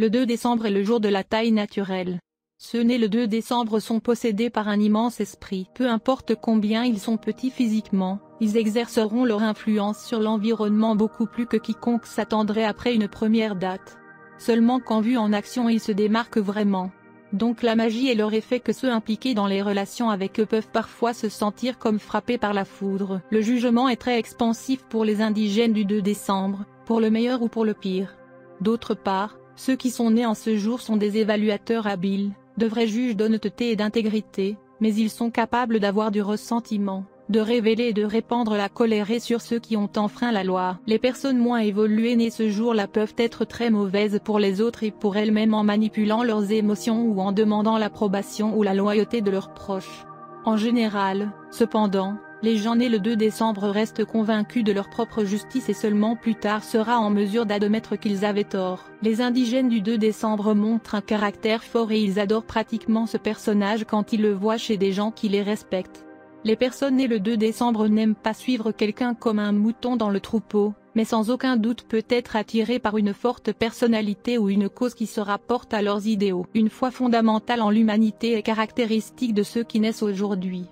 Le 2 décembre est le jour de la taille naturelle. Ceux nés le 2 décembre sont possédés par un immense esprit. Peu importe combien ils sont petits physiquement, ils exerceront leur influence sur l'environnement beaucoup plus que quiconque s'attendrait après une première date. Seulement quand vus en action ils se démarquent vraiment. Donc la magie et leur effet que ceux impliqués dans les relations avec eux peuvent parfois se sentir comme frappés par la foudre. Le jugement est très expansif pour les indigènes du 2 décembre, pour le meilleur ou pour le pire. D'autre part, ceux qui sont nés en ce jour sont des évaluateurs habiles, de vrais juges d'honnêteté et d'intégrité, mais ils sont capables d'avoir du ressentiment, de révéler et de répandre la colère sur ceux qui ont enfreint la loi. Les personnes moins évoluées nées ce jour-là peuvent être très mauvaises pour les autres et pour elles-mêmes en manipulant leurs émotions ou en demandant l'approbation ou la loyauté de leurs proches. En général, cependant, les gens nés le 2 décembre restent convaincus de leur propre justice et seulement plus tard sera en mesure d'admettre qu'ils avaient tort. Les indigènes du 2 décembre montrent un caractère fort et ils adorent pratiquement ce personnage quand ils le voient chez des gens qui les respectent. Les personnes nées le 2 décembre n'aiment pas suivre quelqu'un comme un mouton dans le troupeau, mais sans aucun doute peut être attiré par une forte personnalité ou une cause qui se rapporte à leurs idéaux. Une foi fondamentale en l'humanité est caractéristique de ceux qui naissent aujourd'hui.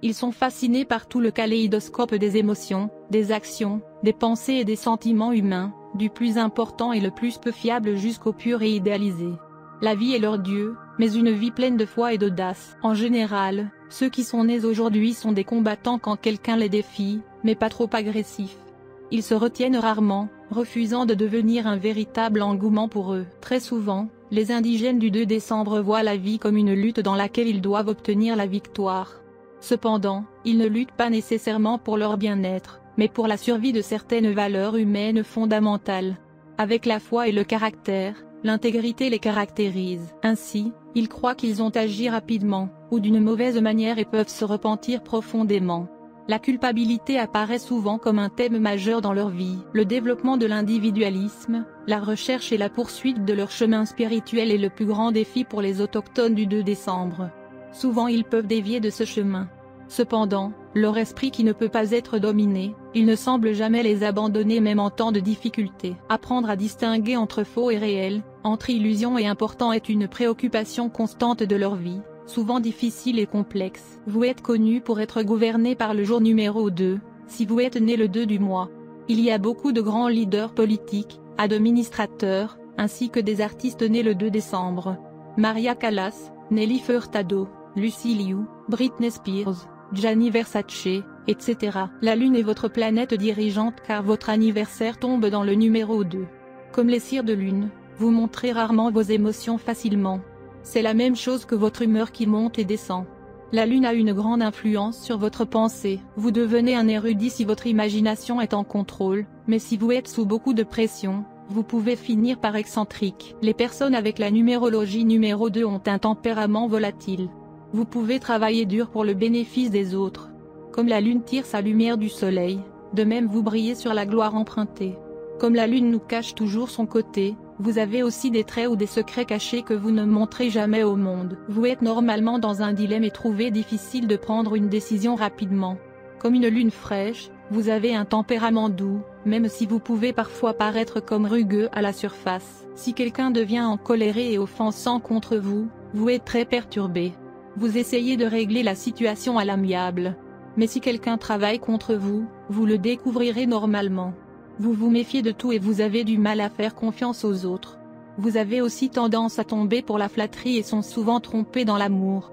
Ils sont fascinés par tout le kaléidoscope des émotions, des actions, des pensées et des sentiments humains, du plus important et le plus peu fiable jusqu'au pur et idéalisé. La vie est leur Dieu, mais une vie pleine de foi et d'audace. En général, ceux qui sont nés aujourd'hui sont des combattants quand quelqu'un les défie, mais pas trop agressifs. Ils se retiennent rarement, refusant de devenir un véritable engouement pour eux. Très souvent, les indigènes du 2 décembre voient la vie comme une lutte dans laquelle ils doivent obtenir la victoire. Cependant, ils ne luttent pas nécessairement pour leur bien-être, mais pour la survie de certaines valeurs humaines fondamentales. Avec la foi et le caractère, l'intégrité les caractérise. Ainsi, ils croient qu'ils ont agi rapidement, ou d'une mauvaise manière et peuvent se repentir profondément. La culpabilité apparaît souvent comme un thème majeur dans leur vie. Le développement de l'individualisme, la recherche et la poursuite de leur chemin spirituel est le plus grand défi pour les autochtones du 2 décembre. Souvent ils peuvent dévier de ce chemin. Cependant, leur esprit qui ne peut pas être dominé, ils ne semblent jamais les abandonner même en temps de difficulté. Apprendre à distinguer entre faux et réel, entre illusion et important est une préoccupation constante de leur vie, souvent difficile et complexe. Vous êtes connu pour être gouverné par le jour numéro 2, si vous êtes né le 2 du mois. Il y a beaucoup de grands leaders politiques, administrateurs, ainsi que des artistes nés le 2 décembre. Maria Callas, Nelly Furtado, Lucy Liu, Britney Spears, Gianni Versace, etc. La Lune est votre planète dirigeante car votre anniversaire tombe dans le numéro 2. Comme les cires de lune, vous montrez rarement vos émotions facilement. C'est la même chose que votre humeur qui monte et descend. La Lune a une grande influence sur votre pensée. Vous devenez un érudit si votre imagination est en contrôle, mais si vous êtes sous beaucoup de pression, vous pouvez finir par excentrique. Les personnes avec la numérologie numéro 2 ont un tempérament volatile. Vous pouvez travailler dur pour le bénéfice des autres. Comme la lune tire sa lumière du soleil, de même vous brillez sur la gloire empruntée. Comme la lune nous cache toujours son côté, vous avez aussi des traits ou des secrets cachés que vous ne montrez jamais au monde. Vous êtes normalement dans un dilemme et trouvez difficile de prendre une décision rapidement. Comme une lune fraîche, vous avez un tempérament doux, même si vous pouvez parfois paraître comme rugueux à la surface. Si quelqu'un devient encoléré et offensant contre vous, vous êtes très perturbé. Vous essayez de régler la situation à l'amiable. Mais si quelqu'un travaille contre vous, vous le découvrirez normalement. Vous vous méfiez de tout et vous avez du mal à faire confiance aux autres. Vous avez aussi tendance à tomber pour la flatterie et sont souvent trompés dans l'amour.